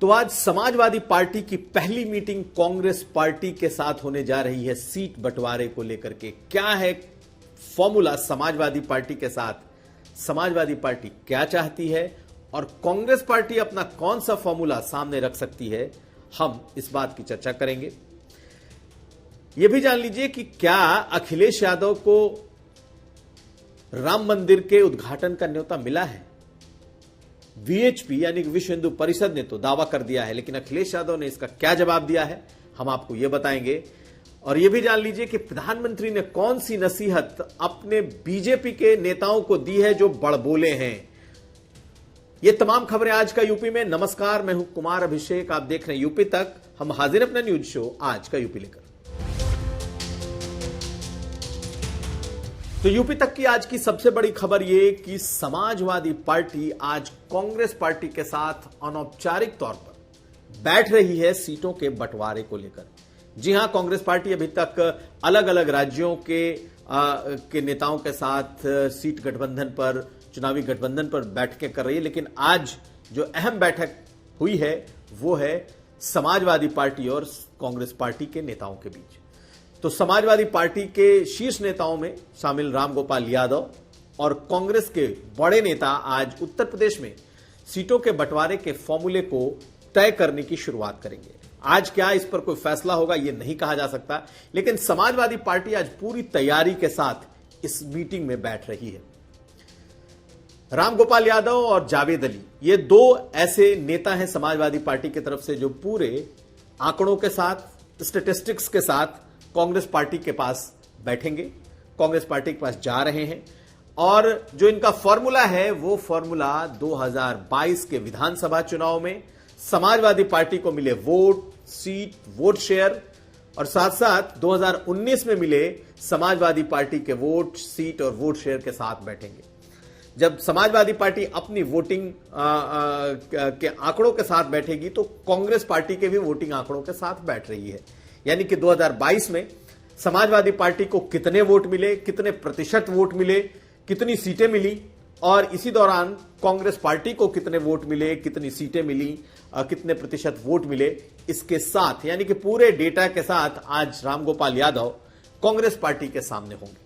तो आज समाजवादी पार्टी की पहली मीटिंग कांग्रेस पार्टी के साथ होने जा रही है सीट बंटवारे को लेकर के। क्या है फॉर्मूला समाजवादी पार्टी के साथ, समाजवादी पार्टी क्या चाहती है और कांग्रेस पार्टी अपना कौन सा फॉर्मूला सामने रख सकती है, हम इस बात की चर्चा करेंगे। यह भी जान लीजिए कि क्या अखिलेश यादव को राम मंदिर के उद्घाटन का न्योता मिला है। वीएचपी यानी कि विश्व हिंदू परिषद ने तो दावा कर दिया है, लेकिन अखिलेश यादव ने इसका क्या जवाब दिया है हम आपको यह बताएंगे। और यह भी जान लीजिए कि प्रधानमंत्री ने कौन सी नसीहत अपने बीजेपी के नेताओं को दी है जो बड़बोले हैं। ये तमाम खबरें आज का यूपी में। नमस्कार, मैं हूं कुमार अभिषेक, आप देख रहे हैं यूपी तक। हम हाजिर अपना न्यूज शो आज का यूपी लेकर। तो यूपी तक की आज की सबसे बड़ी खबर यह कि समाजवादी पार्टी आज कांग्रेस पार्टी के साथ अनौपचारिक तौर पर बैठ रही है सीटों के बंटवारे को लेकर। जी हां, कांग्रेस पार्टी अभी तक अलग अलग राज्यों के नेताओं के साथ सीट गठबंधन पर, चुनावी गठबंधन पर बैठकें कर रही है, लेकिन आज जो अहम बैठक हुई है वो है समाजवादी पार्टी और कांग्रेस पार्टी के नेताओं के बीच। तो समाजवादी पार्टी के शीर्ष नेताओं में शामिल रामगोपाल यादव और कांग्रेस के बड़े नेता आज उत्तर प्रदेश में सीटों के बंटवारे के फॉर्मूले को तय करने की शुरुआत करेंगे। आज क्या इस पर कोई फैसला होगा यह नहीं कहा जा सकता, लेकिन समाजवादी पार्टी आज पूरी तैयारी के साथ इस मीटिंग में बैठ रही है। रामगोपाल यादव और जावेद अली, ये दो ऐसे नेता हैं समाजवादी पार्टी की तरफ से जो पूरे आंकड़ों के साथ, स्टैटिस्टिक्स के साथ कांग्रेस पार्टी के पास बैठेंगे, कांग्रेस पार्टी के पास जा रहे हैं। और जो इनका फॉर्मूला है वो फॉर्मूला 2022 के विधानसभा चुनाव में समाजवादी पार्टी को मिले वोट, सीट, वोट शेयर और साथ साथ 2019 में मिले समाजवादी पार्टी के वोट, सीट और वोट शेयर के साथ बैठेंगे। जब समाजवादी पार्टी अपनी वोटिंग के आंकड़ों के साथ बैठेगी तो कांग्रेस पार्टी के भी वोटिंग आंकड़ों के साथ बैठ रही है। यानी कि 2022 में समाजवादी पार्टी को कितने वोट मिले, कितने प्रतिशत वोट मिले, कितनी सीटें मिली, और इसी दौरान कांग्रेस पार्टी को कितने वोट मिले, कितनी सीटें मिली, कितने प्रतिशत वोट मिले, इसके साथ यानी कि पूरे डेटा के साथ आज रामगोपाल यादव कांग्रेस पार्टी के सामने होंगे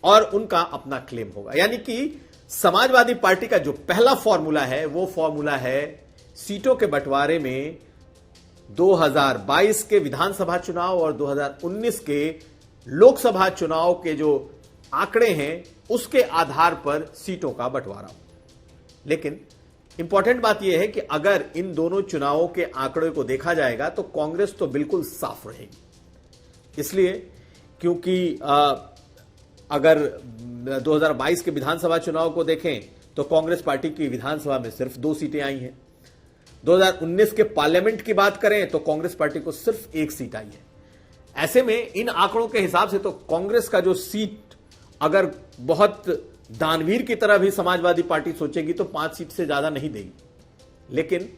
और उनका अपना क्लेम होगा। यानी कि समाजवादी पार्टी का जो पहला फॉर्मूला है वो फॉर्मूला है सीटों के बंटवारे में 2022 के विधानसभा चुनाव और 2019 के लोकसभा चुनाव के जो आंकड़े हैं उसके आधार पर सीटों का बंटवारा हो। लेकिन इंपॉर्टेंट बात यह है कि अगर इन दोनों चुनावों के आंकड़े को देखा जाएगा तो कांग्रेस तो बिल्कुल साफ रहेगी। इसलिए क्योंकि अगर 2022 के विधानसभा चुनाव को देखें तो कांग्रेस पार्टी की विधानसभा में सिर्फ 2 सीटें आई हैं। 2019 के पार्लियामेंट की बात करें तो कांग्रेस पार्टी को सिर्फ 1 सीट आई है। ऐसे में इन आंकड़ों के हिसाब से तो कांग्रेस का जो सीट अगर बहुत दानवीर की तरह भी समाजवादी पार्टी सोचेगी तो 5 सीट से ज्यादा नहीं देगी। लेकिन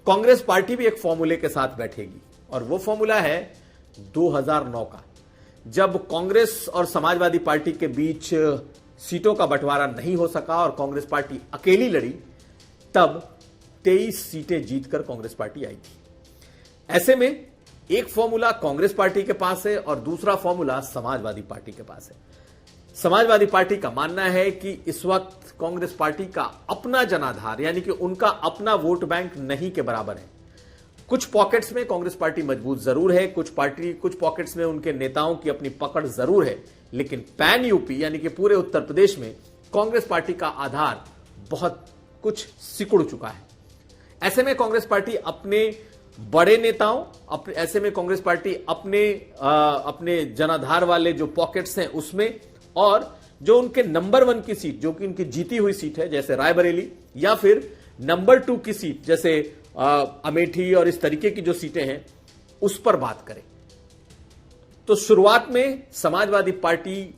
कांग्रेस पार्टी भी एक फॉर्मूले के साथ बैठेगी और वो फॉर्मूला है 2009 का, जब कांग्रेस और समाजवादी पार्टी के बीच सीटों का बंटवारा नहीं हो सका और कांग्रेस पार्टी अकेली लड़ी, तब 23 सीटें जीतकर कांग्रेस पार्टी आई थी। ऐसे में एक फॉर्मूला कांग्रेस पार्टी के पास है और दूसरा फॉर्मूला समाजवादी पार्टी के पास है। समाजवादी पार्टी का मानना है कि इस वक्त कांग्रेस पार्टी का अपना जनाधार यानी कि उनका अपना वोट बैंक नहीं के बराबर है। कुछ पॉकेट्स में कांग्रेस पार्टी मजबूत जरूर है, कुछ पॉकेट्स में उनके नेताओं की अपनी पकड़ जरूर है, लेकिन पैन यूपी यानी कि पूरे उत्तर प्रदेश में कांग्रेस पार्टी का आधार बहुत कुछ सिकुड़ चुका है। ऐसे में कांग्रेस पार्टी अपने बड़े नेताओं, ऐसे में कांग्रेस पार्टी अपने जनाधार वाले जो पॉकेट्स हैं उसमें, और जो उनके नंबर 1 की सीट, जो कि उनकी जीती हुई सीट है जैसे रायबरेली, या फिर नंबर 2 की सीट जैसे अमेठी और इस तरीके की जो सीटें हैं उस पर बात करें, तो शुरुआत में समाजवादी पार्टी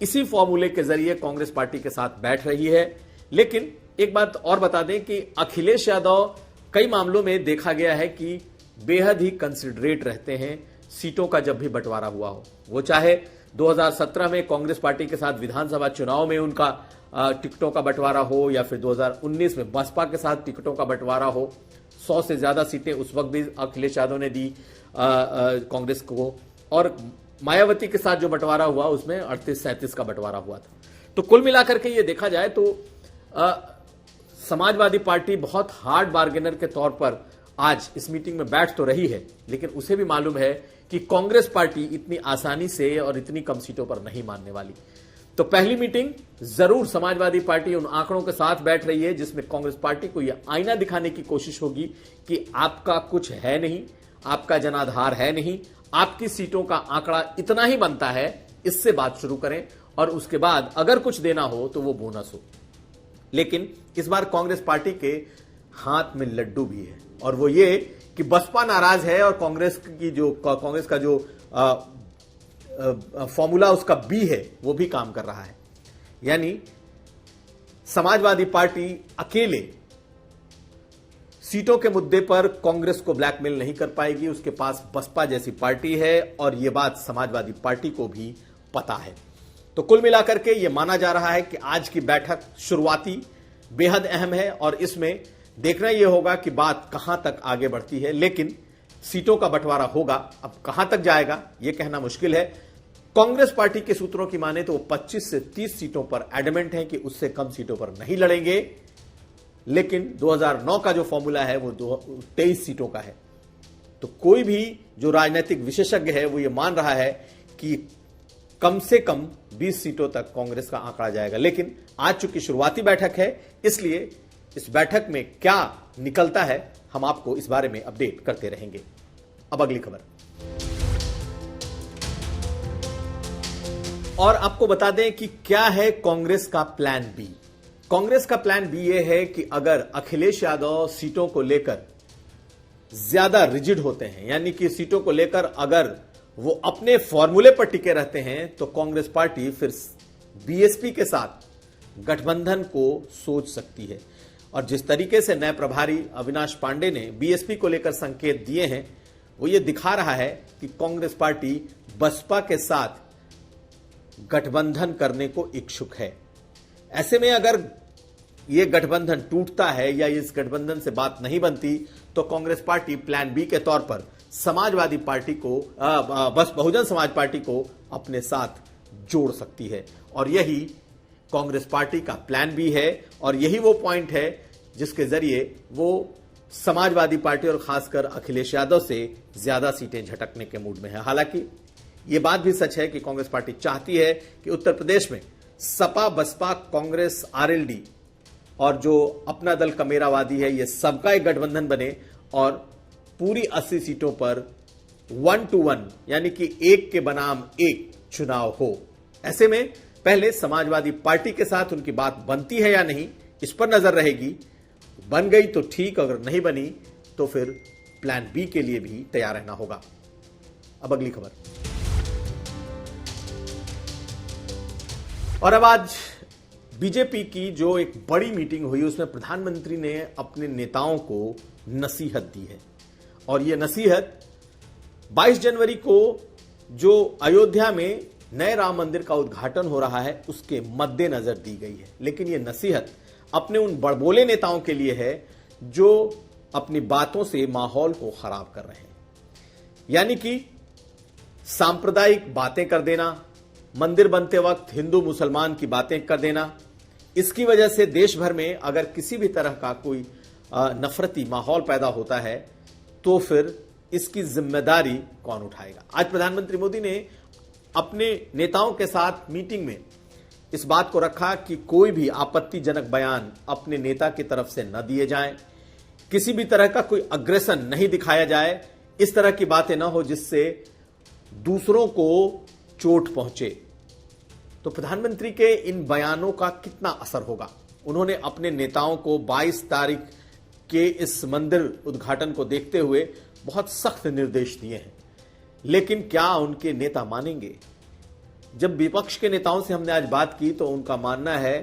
इसी फॉर्मूले के जरिए कांग्रेस पार्टी के साथ बैठ रही है। लेकिन एक बात और बता दें कि अखिलेश यादव कई मामलों में देखा गया है कि बेहद ही कंसिडरेट रहते हैं सीटों का जब भी बंटवारा हुआ हो। वो चाहे 2017 में कांग्रेस पार्टी के साथ विधानसभा चुनाव में उनका टिकटों का बंटवारा हो, या फिर 2019 में बसपा के साथ टिकटों का बंटवारा हो, 100 से ज्यादा सीटें उस वक्त भी अखिलेश यादव ने दी कांग्रेस को, और मायावती के साथ जो बंटवारा हुआ उसमें 38-37 का बंटवारा हुआ था। तो कुल मिलाकर के ये देखा जाए तो समाजवादी पार्टी बहुत हार्ड बार्गेनर के तौर पर आज इस मीटिंग में बैठ तो रही है, लेकिन उसे भी मालूम है कि कांग्रेस पार्टी इतनी आसानी से और इतनी कम सीटों पर नहीं मानने वाली। तो पहली मीटिंग जरूर समाजवादी पार्टी उन आंकड़ों के साथ बैठ रही है जिसमें कांग्रेस पार्टी को यह आईना दिखाने की कोशिश होगी कि आपका कुछ है नहीं, आपका जनाधार है नहीं, आपकी सीटों का आंकड़ा इतना ही बनता है, इससे बात शुरू करें और उसके बाद अगर कुछ देना हो तो वो बोनस हो। लेकिन इस बार कांग्रेस पार्टी के हाथ में लड्डू भी है, और वो ये कि बसपा नाराज है और कांग्रेस का जो फॉर्मूला उसका बी है वो भी काम कर रहा है। यानी समाजवादी पार्टी अकेले सीटों के मुद्दे पर कांग्रेस को ब्लैकमेल नहीं कर पाएगी, उसके पास बसपा जैसी पार्टी है और यह बात समाजवादी पार्टी को भी पता है। तो कुल मिलाकर के यह माना जा रहा है कि आज की बैठक शुरुआती बेहद अहम है और इसमें देखना यह होगा कि बात कहां तक आगे बढ़ती है, लेकिन सीटों का बंटवारा होगा। अब कहां तक जाएगा यह कहना मुश्किल है। कांग्रेस पार्टी के सूत्रों की माने तो वो 25 से 30 सीटों पर एडमेंट हैं कि उससे कम सीटों पर नहीं लड़ेंगे, लेकिन 2009 का जो फॉर्मूला है वो 23 सीटों का है। तो कोई भी जो राजनीतिक विशेषज्ञ है वो ये मान रहा है कि कम से कम 20 सीटों तक कांग्रेस का आंकड़ा जाएगा। लेकिन आज चूंकि शुरुआती बैठक है, इसलिए इस बैठक में क्या निकलता है हम आपको इस बारे में अपडेट करते रहेंगे। अब अगली खबर, और आपको बता दें कि क्या है कांग्रेस का प्लान बी। कांग्रेस का प्लान बी यह है कि अगर अखिलेश यादव सीटों को लेकर ज्यादा रिजिड होते हैं, यानी कि सीटों को लेकर अगर वो अपने फॉर्मूले पर टिके रहते हैं, तो कांग्रेस पार्टी फिर बीएसपी के साथ गठबंधन को सोच सकती है। और जिस तरीके से नए प्रभारी अविनाश पांडे ने बीएसपी को लेकर संकेत दिए हैं, वो ये दिखा रहा है कि कांग्रेस पार्टी बसपा के साथ गठबंधन करने को इच्छुक है। ऐसे में अगर यह गठबंधन टूटता है या इस गठबंधन से बात नहीं बनती, तो कांग्रेस पार्टी प्लान बी के तौर पर समाजवादी पार्टी को बहुजन समाज पार्टी को अपने साथ जोड़ सकती है। और यही कांग्रेस पार्टी का प्लान बी है और यही वो पॉइंट है जिसके जरिए वो समाजवादी पार्टी और खासकर अखिलेश यादव से ज्यादा सीटें झटकने के मूड में है। हालांकि यह बात भी सच है कि कांग्रेस पार्टी चाहती है कि उत्तर प्रदेश में सपा, बसपा, कांग्रेस, आरएलडी और जो अपना दल कमेरावादी है, यह सबका एक गठबंधन बने और पूरी 80 सीटों पर 1 to 1 यानी कि एक के बनाम एक चुनाव हो। ऐसे में पहले समाजवादी पार्टी के साथ उनकी बात बनती है या नहीं, इस पर नजर रहेगी। बन गई तो ठीक, अगर नहीं बनी तो फिर प्लान बी के लिए भी तैयार रहना होगा। अब अगली खबर, और अब आज बीजेपी की जो एक बड़ी मीटिंग हुई उसमें प्रधानमंत्री ने अपने नेताओं को नसीहत दी है। और यह नसीहत 22 जनवरी को जो अयोध्या में नए राम मंदिर का उद्घाटन हो रहा है उसके मद्देनजर दी गई है। लेकिन यह नसीहत अपने उन बड़बोले नेताओं के लिए है जो अपनी बातों से माहौल को खराब कर रहे हैं। यानी कि सांप्रदायिक बातें कर देना, मंदिर बनते वक्त हिंदू मुसलमान की बातें कर देना, इसकी वजह से देश भर में अगर किसी भी तरह का कोई नफरती माहौल पैदा होता है तो फिर इसकी जिम्मेदारी कौन उठाएगा। आज प्रधानमंत्री मोदी ने अपने नेताओं के साथ मीटिंग में इस बात को रखा कि कोई भी आपत्तिजनक बयान अपने नेता की तरफ से न दिए जाएं, किसी भी तरह का कोई अग्रेसन नहीं दिखाया जाए, इस तरह की बातें न हो जिससे दूसरों को चोट पहुंचे। तो प्रधानमंत्री के इन बयानों का कितना असर होगा। उन्होंने अपने नेताओं को 22 तारीख के इस मंदिर उद्घाटन को देखते हुए बहुत सख्त निर्देश दिए हैं, लेकिन क्या उनके नेता मानेंगे। जब विपक्ष के नेताओं से हमने आज बात की तो उनका मानना है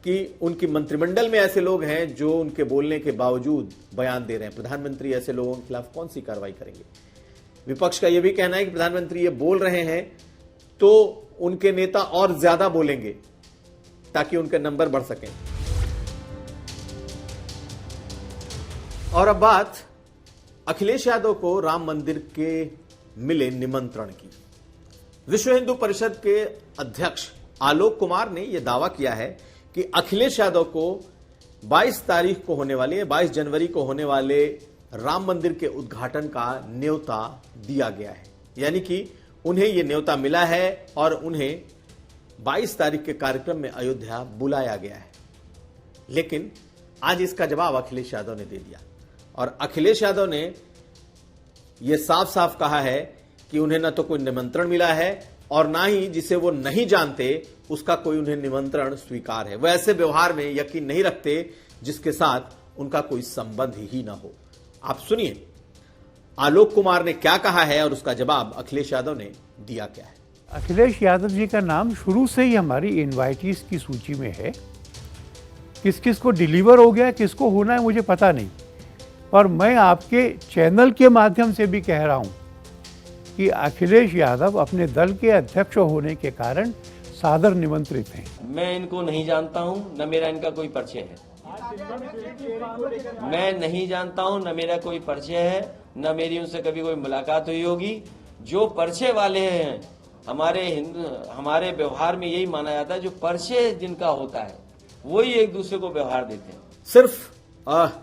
कि उनकी मंत्रिमंडल में ऐसे लोग हैं जो उनके बोलने के बावजूद बयान दे रहे हैं। प्रधानमंत्री ऐसे लोगों के खिलाफ कौन सी कार्रवाई करेंगे। विपक्ष का यह भी कहना है कि प्रधानमंत्री ये बोल रहे हैं तो उनके नेता और ज्यादा बोलेंगे ताकि उनके नंबर बढ़ सकें। और अब बात अखिलेश यादव को राम मंदिर के मिले निमंत्रण की। विश्व हिंदू परिषद के अध्यक्ष आलोक कुमार ने यह दावा किया है कि अखिलेश यादव को 22 जनवरी को होने वाले राम मंदिर के उद्घाटन का न्योता दिया गया है, यानी कि उन्हें यह न्योता मिला है और उन्हें 22 तारीख के कार्यक्रम में अयोध्या बुलाया गया है। लेकिन आज इसका जवाब अखिलेश यादव ने दे दिया और अखिलेश यादव ने यह साफ साफ कहा है कि उन्हें न तो कोई निमंत्रण मिला है और ना ही जिसे वो नहीं जानते उसका कोई उन्हें निमंत्रण स्वीकार है। वो ऐसे व्यवहार में यकीन नहीं रखते जिसके साथ उनका कोई संबंध ही ना हो। आप सुनिए आलोक कुमार ने क्या कहा है और उसका जवाब अखिलेश यादव ने दिया क्या है। अखिलेश यादव जी का नाम शुरू से ही हमारी इनवाइटीज की सूची में है। किस किस को डिलीवर हो गया, किसको होना है मुझे पता नहीं, पर मैं आपके चैनल के माध्यम से भी कह रहा हूं कि अखिलेश यादव अपने दल के अध्यक्ष होने के कारण सादर निमंत्रित हैं। मैं इनको नहीं जानता हूं, न मेरा इनका कोई परिचय है। मैं नहीं जानता हूं, न मेरा कोई परिचय है, न मेरी उनसे कभी कोई मुलाकात हुई होगी। जो परिचय वाले हैं, हमारे व्यवहार में यही माना जाता है, जो परिचय जिनका होता है वही एक दूसरे को व्यवहार देते हैं। सिर्फ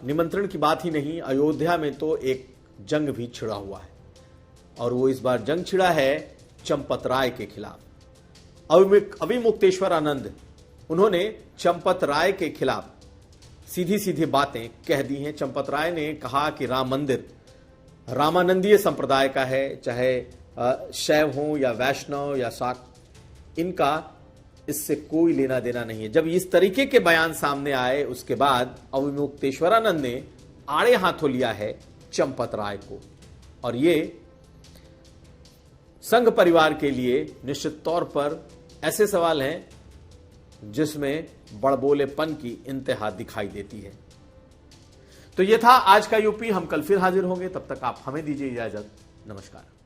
निमंत्रण की बात ही नहीं, अयोध्या में तो एक जंग भी छिड़ा हुआ है और वो इस बार जंग छिड़ा है चंपत राय के खिलाफ। अविमुक्तेश्वर आनंद उन्होंने चंपत राय के खिलाफ सीधी सीधी बातें कह दी हैं। चंपत राय ने कहा कि राम मंदिर रामानंदीय संप्रदाय का है, चाहे शैव हो या वैष्णव या शाक्त, इनका इससे कोई लेना देना नहीं है। जब इस तरीके के बयान सामने आए उसके बाद अविमुक्तेश्वरानंद ने आड़े हाथों लिया है चंपत राय को और ये संघ परिवार के लिए निश्चित तौर पर ऐसे सवाल हैं जिसमें बड़बोलेपन की इंतहा दिखाई देती है। तो यह था आज का यूपी। हम कल फिर हाजिर होंगे, तब तक आप हमें दीजिए इजाजत। नमस्कार।